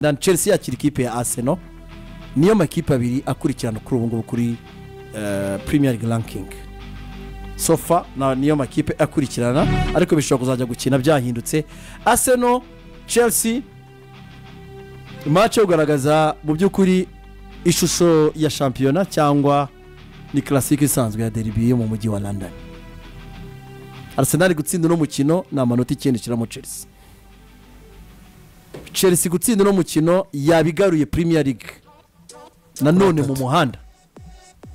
Dan Chelsea yakira ikipe ya Arsenal niyo makipe abiri akurikirana kuri ubu ngubu kuri Premier League ranking sofa niyo makipe akurikirana ariko bishobora kuzajya gukina byahindutse. Arsenal Chelsea match ugaragaza mu by'ukuri ishusho ya shampiyona cyangwa ni classique isanzwe ya derby yo mu mujyi wa London. Arsenal gutsinda no mukino na amanota 9 kiramo Chelsea. Chelsea gutsinda no mukino yabigaruye Premier League nanone mu muhanda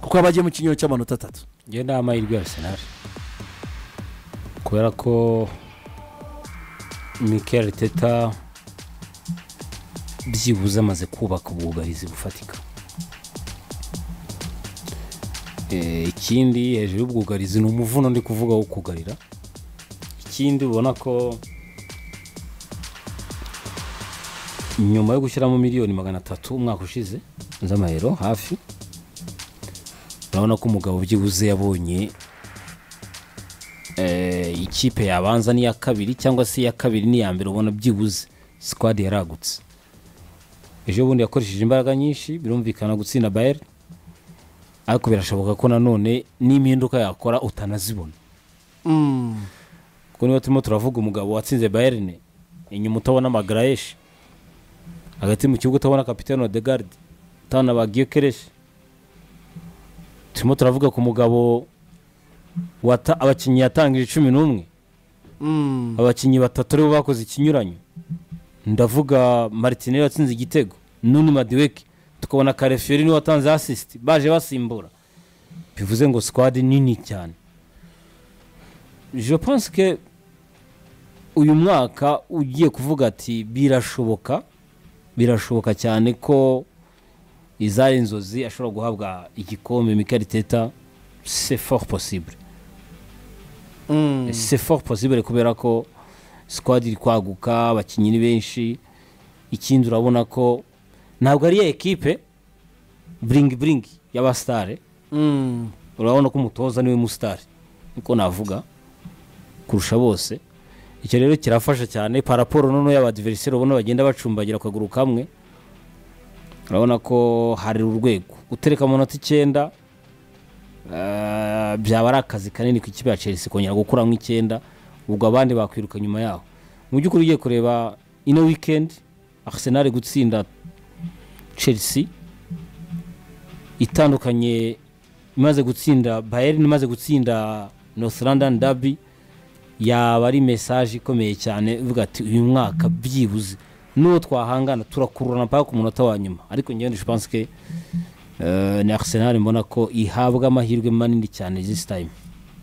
kuko abagiye mu kinyo cy'amanota 3. Genda amahirwe Arsenal kubera ko Mikel Arteta byibuze amaze kubaka ubwugarizi bufatika. Ikindi hejuru y'ubwugarizi ni umuvuno ndi kuvuga wo kugarira. Ikindi ubona ko nyuma yo gushyiramo miliyoni 300 umwaka ushize z'amahero hafi, urabona ko umugabo byibuze yabonye ikipe yabanza ni ya kabiri cyangwa se ya kabiri ni ya mbere, ubona byibuze squad yaragutse. Ejo bundi yakoresheje imbaraga nyinshi birumvikana gutsinda Bayern, ariko birashoboka ko nanone n'impinduka yakora utanazibona. Kuko niba turimo turavuga umugabo watsinze Bayern inyuma utabona Magalhaes, hagati mu kibuga utabona kapiteni Odegaard, utabona ba Gyökeres. Turimo turavuga ku mugabo abakinnyi yatangije 11, abakinnyi batatu aribo bakoze ikinyuranyo. Ndavuga Martinelli watsinze igitego, Nuni Madueke, tukabona Carefiori ni watanze assist, baje basimbura. Bivuze ngo squad nini cyane. Je pense que uyu mwaka ugiye kuvuga ati birashoboka cyane ko izari inzozi ashobora guhabwa igikombe Mikel Arteta. C'est fort possible. C'est fort possible kubera ko squad iri kwaguka, abakinnyi ni benshi. Ikindi urabona ko ntabwo ari equipe bring y'abastare. Urabona ko umutoza niwe mustari niko navuga kurusha bose. Icyo rero kirafasha cyane paraporo nono y'abadversaire ubona bagenda bacumbagira kwaguru kamwe. Urabona ko hari urwego utereka amanota 9 byaba ari akazi kanini ku ikipe ya Chelsea kongera gukura mu 9, ubwo abandi bakwiruka nyuma yaho. Mu by'ukuri ugiye kureba ino weekend Arsenal gutsinda Chelsea itandukanye, imaze gutsinda Bayern, imaze gutsinda North London Derby, yaba ari message ikomeye cyane uvuga ati uyu mwaka byibuze no twahangana turakururana paka ku munota wa nyuma. Ariko ngiye je pense que ni Arsenal mbona ko ihabwa amahirwe manini cyane this time.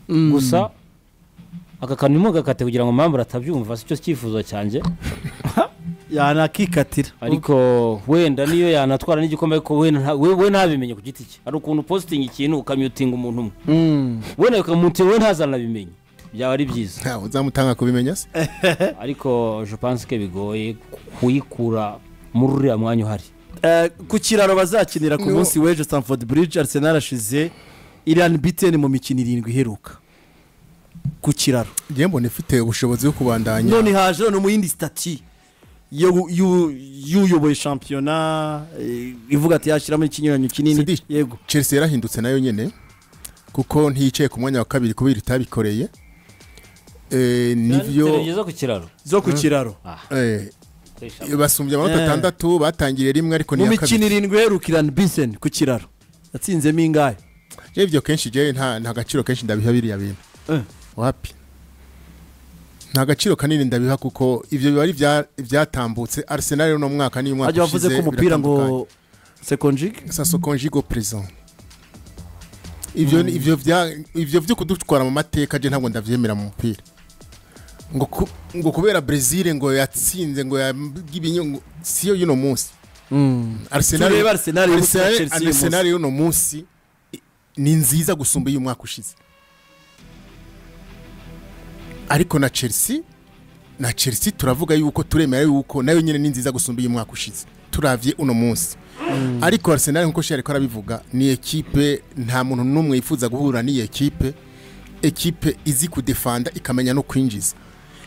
Gusa aka kanimo gakate kugira ngo mpamvu atabyumva cyo cyifuzo cyanjye yanakikatira, ariko wenda niyo yanatwara n'igikombe ko we ntabimenye ku giti cye. Ari ukuntu posting ikintu ukamyutinga umuntu umwe we ukamuti we ntazanabimenye, byaba ari byiza nta uzamutanga kubimenya se. Ariko je pense que bigoye kuyikura muri uriya mwanya uhari. Ku kiraro bazakinira ku munsi w'ejo Stamford Bridge, Arsenal ashize Iran Bitten mu mikino 7 iheruka ku kiraro. Ngiye mbona ifite ubushobozi bwo kubandanya, none haje no mu yindi stati yuyoboye shampiyona ivuga ati yashiramo ikinyuranyo kinini. Yego Chelsea yarahindutse nayo nyene kuko ntiyicaye ku mwanya wa kabiri kubera itabikoreye. Nivyo zo ku kiraro basumbye amanota 6 batangiriye rimwe, ariko ni mu mikino 7 iheruka Bitten ku kiraro yatsinzemo ingahe. Ivyo kenshi je nta gaciro kenshi ndabiha biriya bintu wapi, nta gaciro kanini ndabiha kuko ivyo bari byatambutse. Arsenal no mwaka ni mwaka ushize aje bavuze ko umupira ngo Sekonjigo présent. Ivyo byo kudutwara mu mateka je ntabwo ndavyemera mu mupira ngo kubera Brazil ngo yatsinze ngo yagibinyungu siyo yuno munsi. Arsenal yuno munsi ni nziza gusumba uyu mwaka ushize. Ariko na Chelsea turavuga yuko turemera yuko nayo nyene ni nziza gusumba uyu mwaka ushize turavye uno munsi. Ariko Arsenal nko shari ko arabivuga ni equipe nta muntu numwe yifuza guhura ni equipe izi kudefenda ikamenya no kwinjiza.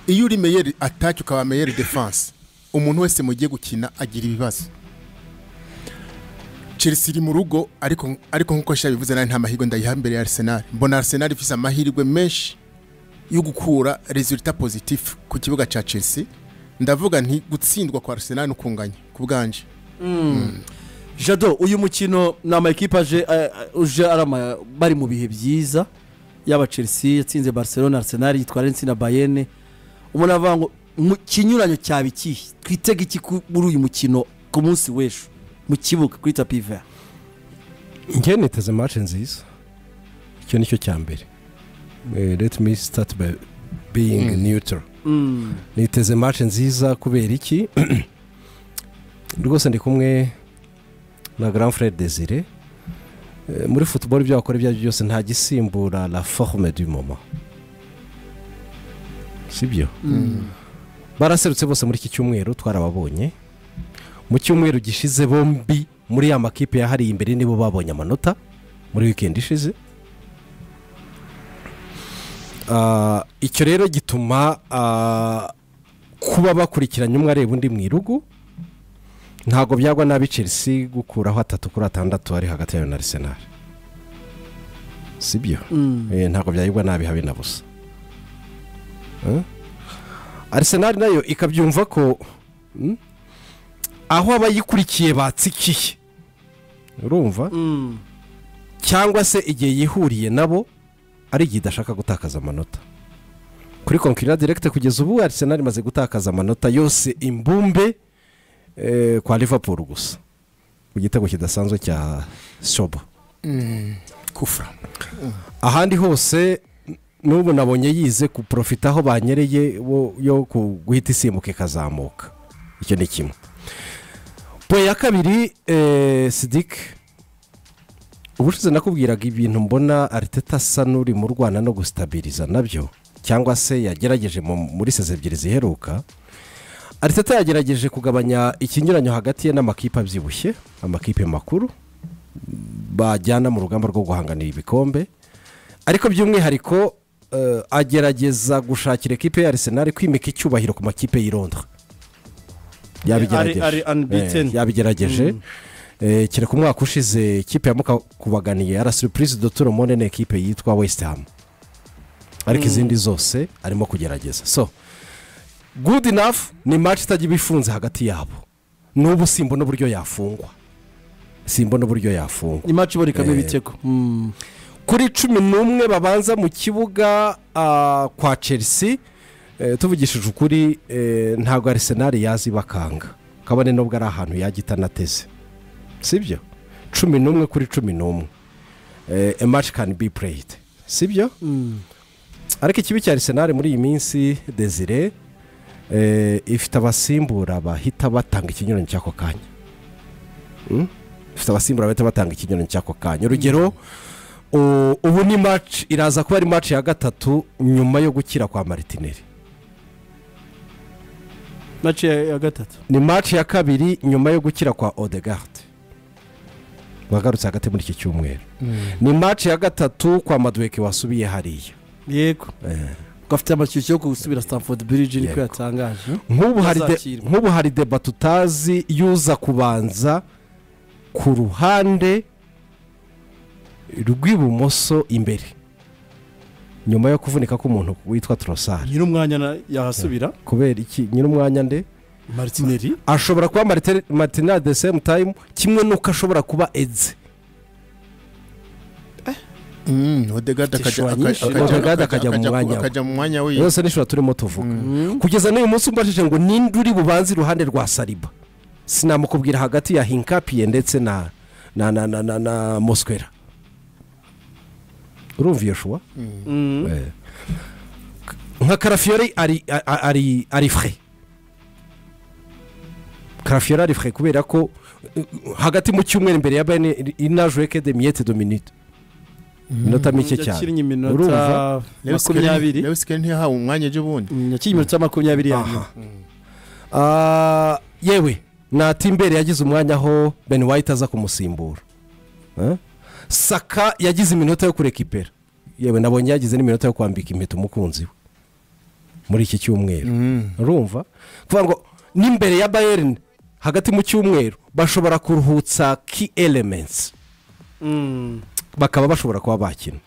Iyo uri meilleur attaque ukaba meilleur defense umuntu wese mugiye gukina agira ibibazo. Chelsea iri mu rugo ariko nkuko shabivuze nari nta mahirwe ndayiha imbere ya Arsenal. Mbona Arsenal ifise amahirwe menshi yo gukura resultat positif ku kibuga ca Chelsea. Ndavuga nti gutsindwa kwa Arsenal n'ukunganya ku bwanje. Jado uyu mukino na ama equipe uje arama bari mu bihe byiza yaba Chelsea yatsinze Barcelona, Arsenal yitwara insina Bayern. Umuntu avango mu kinyuranyo cyabiki twitega iki muri uyu mukino ku munsi w'ejo mu kibuga kuri tapi vert. Njye niteze match nziza, icyo nicyo cya mbere. Let me start by being neutral. Niteze match nziza kubera iki rwose ndi kumwe na Grand Frère Désiré. Muri football ibyo bakora ibyo byose nta gisimbura la forme du moment, sibyo? Baraserutse bose muri iki cyumweru twarababonye. Mu cyumweru gishize bombi muri ya makipe yahari imbere nibo babonye amanota muri weekend ishize. Icyo rero gituma kuba bakurikiranye umwe areba undi mu irugu ntago byagwa nabi Chelsea gukuraho 3-6 ari hagati yayo na Arsenal, sibyo? Ntago byayigwa nabi habe na busa. Arsenal nayo ikabyumva ko aho abayikurikiye batsikiye, urumva? Cyangwa se igihe yihuriye nabo ari gidashaka gutakaza amanota. Kuri Conqueror Direct kugeza ubu Arsenal imaze gutakaza amanota yose imbumbe kwa Liverpool gusa. Ku gitego kidasanzwe cya Sobo. Kufra. Ahandi hose n'ubu nabonye yize ku profit aho banyereye yo guhita isimuke kazamuka. Icyo ni kimwe. Point ya kabiri Sidik, ubushize nakubwiraga ibintu mbona Arteta asa n'uri mu Rwanda no gustabiliza nabyo, cyangwa se yagerageje muri seze ebyiri ziheruka. Arteta yagerageje kugabanya ikinyuranyo hagati ye n'amakipe abyibushye, amakipe makuru bajyana mu rugamba rwo guhanganira ibikombe, ariko by'umwihariko agerageza gushakira ekipe ya Arsenal kwimika icyubahiro ku makipe y'i Londres. Yabigerageje kire ku mwaka ushize ikipe yamuka kubaganiye ara surprise de tout le monde n'ekipe yitwa West Ham, ariko izindi zose arimo kugerageza. So good enough ni match itagiye bifunze hagati yabo. N'ubu simbo n'uburyo yafungwa, simbo n'uburyo yafungwa. Ni match borikamo ibitego kuri 11 babanza mu kibuga kwa Chelsea. Tuvugishije ukuri ntago Arsenal yazi bakanga kabone nubwo ari ahantu yagitanateze, sibyo? 11 kuri 11 a match can be played, sibyo? Ariko ikibi cya Arsenal muri iyi minsi Désiré ifite abasimbura bahita batanga ikinyuranyo cyako kanya. Ifite abasimbura bahita batanga ikinyuranyo cyako kanya. Urugero ubu ni match iraza kuba ari match ya gatatu nyuma yo gukira kwa Martinelli. Match ya gatatu ni match ya kabiri nyuma yo gukira kwa Odegaard, bagarutse hagati muri iki cyumweru. Ni match ya gatatu kwa Madueke wasubiye hariya. Yego gafite amashyushyu yo gusubira Stamford Bridge niko yatangaje. Nk'ubu hari debate tutazi yuza kubanza ku ruhande rw'ibumoso imbere nyuma yo kuvunika k'umuntu witwa Trossard. Nyiri umwanya yahasubira kubera iki? Nyiri umwanya nde? Martinelli ashobora kuba Martinelli at the same time, kimwe nuko ashobora kuba Eze. Odegaard akajya mu mwanya we. Yose nishobora turimo tuvuga. Kugeza n'uyu munsi mbashije ngo ninde uri bubanze iruhande rwa Saliba. Sinamukubwira hagati ya Hinkapie ndetse na Mosquera. Urumva iyo shuwa? Nka Carafiori ari frais. Carafiori ari frais kubera ko hagati mu cyumweru imbere ya Bayern inajwe que de minutes de minutes. Minota mike cyane. Yakinnye minota 20. Lewis Kelly ntiyahawe umwanya ejo bundi. Yakinnye minota 20 yanyu. Yewe na Timbere yagize umwanya aho Ben White aza kumusimbura. Saka yagize iminota yo kurekipera. Yewe nabonye yagize n'iminota yo kwambika impeta umukunzi we muri iki cyumweru. Urumva kuvuga ngo n'imbere ya bayern hagati mu cyumweru bashobora kuruhutsa key elements bakaba bashobora kuba bakina.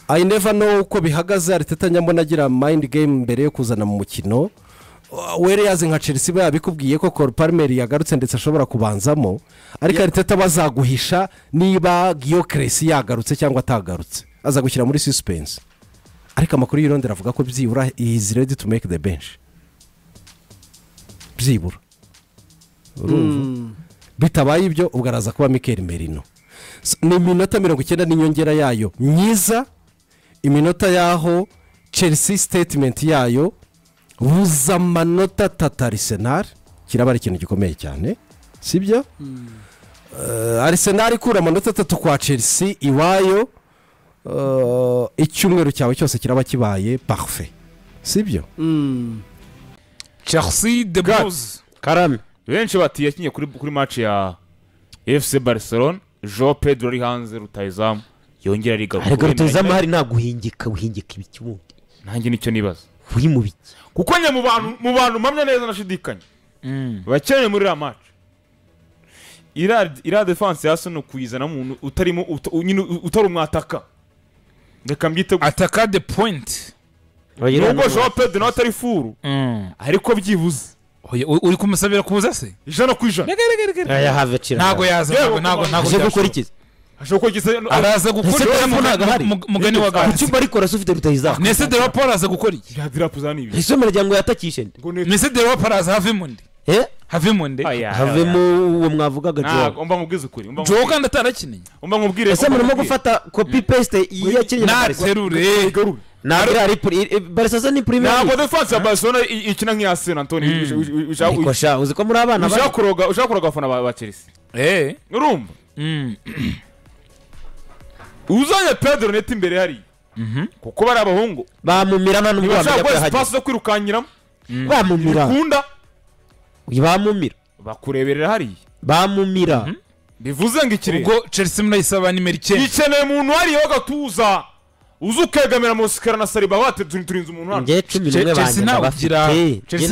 I never know uko bihagaze. Arteta nyambona agira mind game mbere yo kuzana mu mukino, were yazi nka Chelsea babikubwiye ko Cole Palmer yagarutse ndetse ashobora kubanzamo, ariko Arteta bazaguhisha niba Gyökeres yagarutse cyangwa atagarutse, aza gushyira muri suspense. Ariko amakuru y'irondera avuga ko byibura he is ready to make the bench. Byibura bitabaye ibyo ubwo araza kuba Mikel Merino. Ni iminota 90 n'inyongera yayo myiza, iminota yaho Chelsea statement yayo buza amanota 3 Arsenal, kiraba ari ikintu gikomeye cyane sibyo? Arsenal ikura amanota 3 kwa Chelsea iwayo, icyumweru cyawe cyose kiraba kibaye parfait sibyo? Chelsea de Blues karame benshi bati yakinye kuri match ya FC Barcelona. João Pedro ari hanze, rutayizamu yongera arigaruka. ariko rutayizamu hari nta guhingika ibiki bundi. Nanjye nicyo nibaza uri mu biki kuko nye mu bantu mpamya neza nashidikanya bakeneye muri la match. Ira defense yaso no kuyizana umuntu utarimo utari umwataka, ndeka mbyite ataka the point. nubwo João Pedro nawe atari furu ariko byibuze uri kumusabira kuza se ijana ku ijana. aya have cira ntago yaza ntago gukora iki araza gukora mugani wa gato cyumba ariko rasufite rutayizamu nese de rapport araza gukora iki ya drapo zani ibi isomero ryango yatakishe nese de rapport araza have mundi have mundi have mu uwo mwavugaga jo umba mubwize ukuri jo kandi atarakinye umba mubwire ese murimo gufata copy paste yakinye na terure ntabwo ari Barcelona ni premier ntabwo defense ya Barcelona ikina nk'iya San Antonio. Ikosha uzi ko muri abana ushaka kuroga afana ba Chelsea urumva uzanye Pedro Neto imbere hari kuko bari abahungu bamumirana n'ubwo bamenya pass zo kwirukanyiramo bamumira kunda bamumira bakureberera hari bamumira bivuze ngo ikire ubwo Chelsea munayisaba nimero 9 ikeneye umuntu hari yo gatuza uzukegamira mu sikara na Saliba wate turinze umuntu hano. Chelsea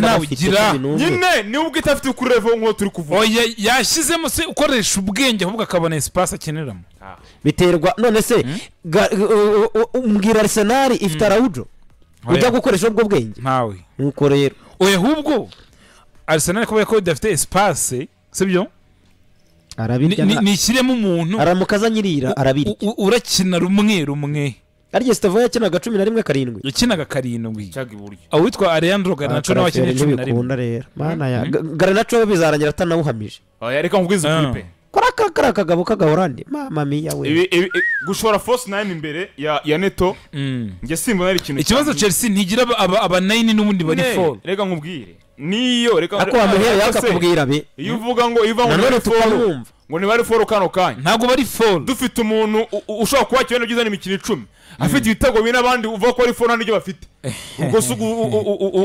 nawe ugira nyine ni ubwo itafite kuri level nko turi kuvuga. Oya yashizemo se ukoresha ubwenge ahubwo akabona espace akeneramo. Biterwa none se umbwira Arsenal ifite Araujo ujya gukoresha ubwo bwenge ntawe nuko rero oya ahubwo Arsenal ko dafite espace sibyo arabirya ni kiremo umuntu aramukaza nyirira arabirya urakina rumwe arye Stavo yakinaga 11 karindwi yakinaga karindwi cyaga iburyo awitwa Alejandro Garnacho nawe wakinye 11 rero mana ya Garnacho bizarangira atanawuhamije oya reka nkubwize kuri pe kora kagabo kagahorande mama miya we gushora force 9 imbere ya Neto nge simbona ari ikintu. Ikibazo Chelsea ntigira aba 9 n'ubundi bari 4. Reka nkubwire niyo reka ako amuhera yakakubwira be iyo uvuga ngo iva ngo ni foru ngo ni bari foru kano kanya ntago bari foru dufite umuntu ushaka kuba cyane byiza n'imikino 10 afite ibitego bine abandi uvuga ko ari foru n'ibyo bafite ubwo sugu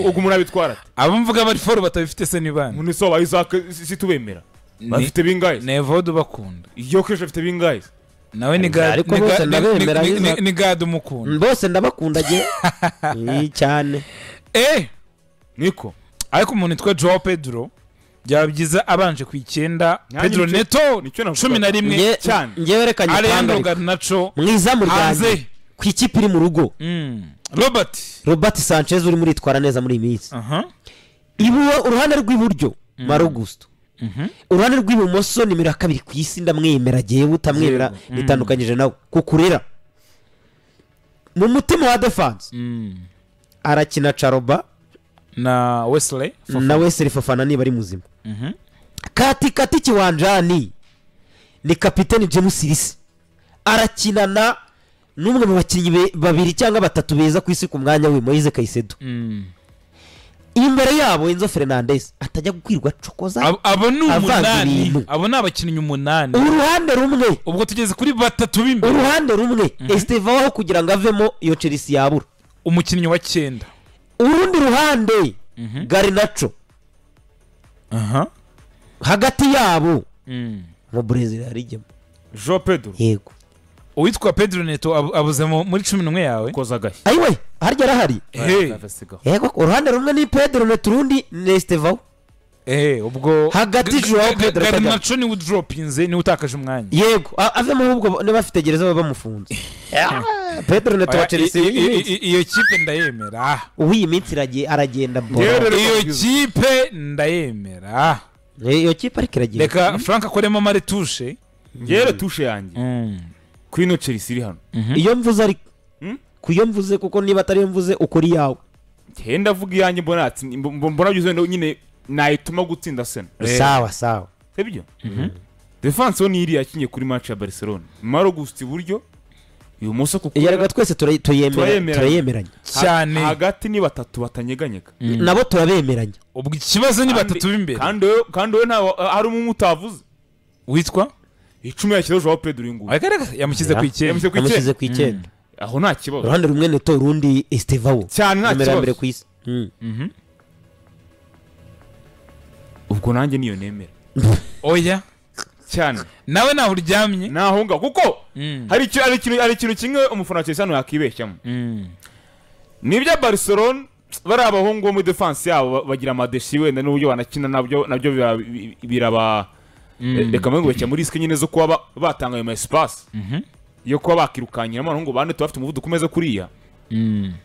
ugumura bitwara abo mvuga bari foru batabifite se nibana umuntu so Isaac situbemera bafite bingaye nevo dubakunda iyo kesho afite bingaye nawe ni gad umukunda bose ndabakunda je cyane niko ariko umuntu yitwa João Pedro byabyiza abanje ku 9 Pedro Neto 11 cyane ngewerekanye Alejandro Garnacho mwiza mu ryanze ku ikipe iri mu rugo Robert Sanchez uri muri twara neza muri iminsi ibu uruhande rw'iburyo Malo Gusto uruhande rw'ibumoso nimero 2 ku isi ndamwemera giye utamwemera bitandukanyije nawe kukurera mu mutima wa defense arakina Charoba na Wesley Fofana niba ari muzima kati kiwanjani ni kapiteni James Risi arakinana n'umwe mu bakinnyi babiri cyangwa batatu beza ku isi ku mwanya we Moise Caicedo imbere yabo Enzo Fernandez atajya gukwirwa cokoza abo ni umunani abo ni abakinnyi 8 uruhande rumwe ubwo tugeze kuri batatu b'imbere uruhande rumwe Estevao aho kugira ngo avemo iyo Chelsea yabura umukinnyi wa 9 urundi ruhande Garnacho hagati yabo mu Brazil harijemo João Pedro yego uwitwa Pedro Neto abuze muri 11 yawe kozagaye ayiwe harya arahari yego uruhande rumwe ni Pedro Neto urundi ni Estevao ubwo hagati Joao Pedro Garnacho niwe udropinze niwe utakaje umwanya yego avemo ahubwo niba afite gereza baba bamufunze Pedro Neto wa Chelsea iyo kipe ndayemera uwiyi minsi aragenda iyo kipe ndayemera iyo kipe ariko iragenda reka Frank akoremo amaretushe ngere tushe yanjye kuri ino Chelsea iri hano iyo mvuze ari kuyo mvuze kuko niba atari mvuze ukuri yawe ngenda avuga iyanjye mbona byuzuye nyine nayituma gutsinda Sena sawa sibyo defense ni iri yakinye kuri match ya Barcelona Maro gusti buryo uyu musa kuko yarega twese turayemeranya cyane hagati ni batatu batanyeganyega nabo turabemeranya ubwo ikibazo ni batatu b'imbere kandi we nta hari umwe utavuze witwa 10 yakizo Joao Pedro ingu yamukize ku icyenda aho nta kibazo uruhande rumwe Neto urundi Estevao cyane nta kibazo mbere ku isi ubwo nanjye niyo nemera oya cyane nawe naho uryamye nahunga kuko hari ikintu kimwe umufana wa Chelsea yakibeshyamo nibyo Barcelona bari abahungu bo muri defense yabo bagira amadeshi wenda n'uburyo banakina nabyo biraba reka mwe muri risk nyine zo kuba batanga ayo espace yo kuba bakirukanyira amahungu bane tubafite umuvuduko umeze kuriya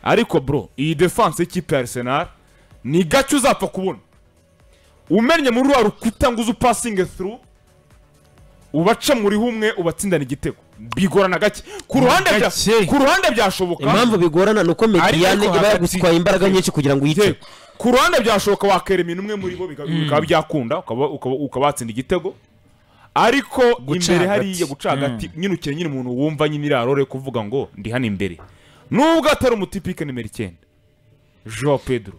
ariko bro iyi defense y'ikipe ya Arsenal ni gace uzapfa kubona umenye muri wa rukuta ngo uzu passing through ubaca muri humwe ubatsindana igitego bigorana gake ku ruhande byashoboka impamvu bigorana nuko Mediane iba yagutwaye imbaraga nyinshi kugira ngo uyite ku ruhande byashoboka wakeremina umwe muri bo bikaba byakunda ukabatsinda igitego ariko imbere hariya guca hagati nyine ukire nyine umuntu wumva nyine irarore kuvuga ngo ndi hano imbere nubwo atari umutipike nimero 9 Joao Pedro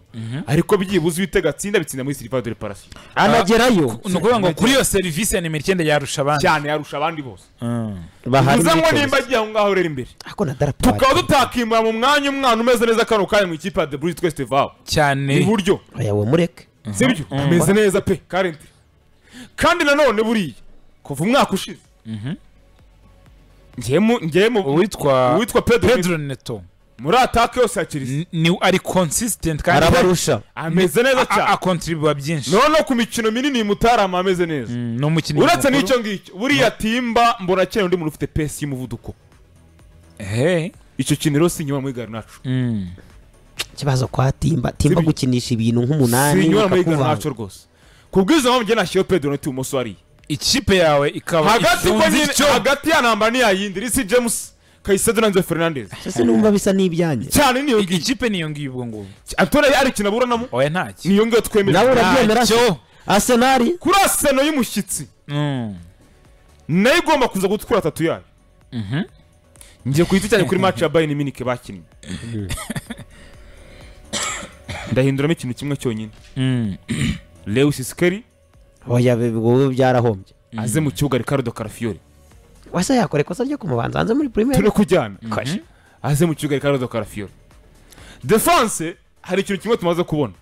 ariko byibuze ibitega tsinda bitsinda muri Silva de Reparation anagerayo nukuvuga ngo kuri iyo service ya nimero 9 yarusha abandi cyane yarusha abandi bose bahari ngo nimba agiye aho ngaho rero imbere ako na darapo tukaba tutakimura mu mwanya umwana umeze neza kano kanya mu ikipe ya De Bruyne twese Estevao cyane iburyo aya wo mureke sibyo ameze neza pe currently kandi nanone buriya kuva umwaka ushize ngemo witwa Pedro Neto muri atake yose ya Chelsea ni ari consistent kandi arabarusha ameze neza cyane akontribuwa byinshi none ku mikino minini mutarama ameze neza no mukino uretse n'icyo ngicyo buriya timba mbona cyane undi muntu ufite pace y'umuvuduko icyo kintu rero sinyuma muri Garnacho kibazo kwa timba gukinisha ibintu nk'umunani sinyuma muri Garnacho rwose kubwiza mpamvu njye nashiyo Pedro Neto umunsi wari ikipe yawe ikaba hagati ya namba ni yayindi Reece James Caicedo na Fernandes sese numva bisa n'ibyanye cyane niyo ikipe niyo ngiyo ubwo ngo Antore ari kinaburanamo oya ntaki niyo ngiyo twemera nawe urabyemera Arsenal kuri Arsenal y'umushyitsi nayo igomba kuza gutwara 3 yayo ngiye kuhita cyane kuri match ya Bayern Munich bakinnye ndahinduramo ikintu kimwe cyonyine Lewis Skelly oya bwo byarahombye aze mu kibuga Ricardo Carafiori wasa yakore kosa ryo kumubanza hanze muri Premier turi kujyana aze mu kibuga Ricardo Carafiori defense hari ikintu kimwe tumaze kubona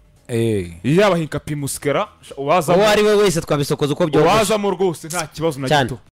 yaba Hincapié Mosquera waza ari we wese twabisokoza uko byo waza mu rwose nta kibazo na gito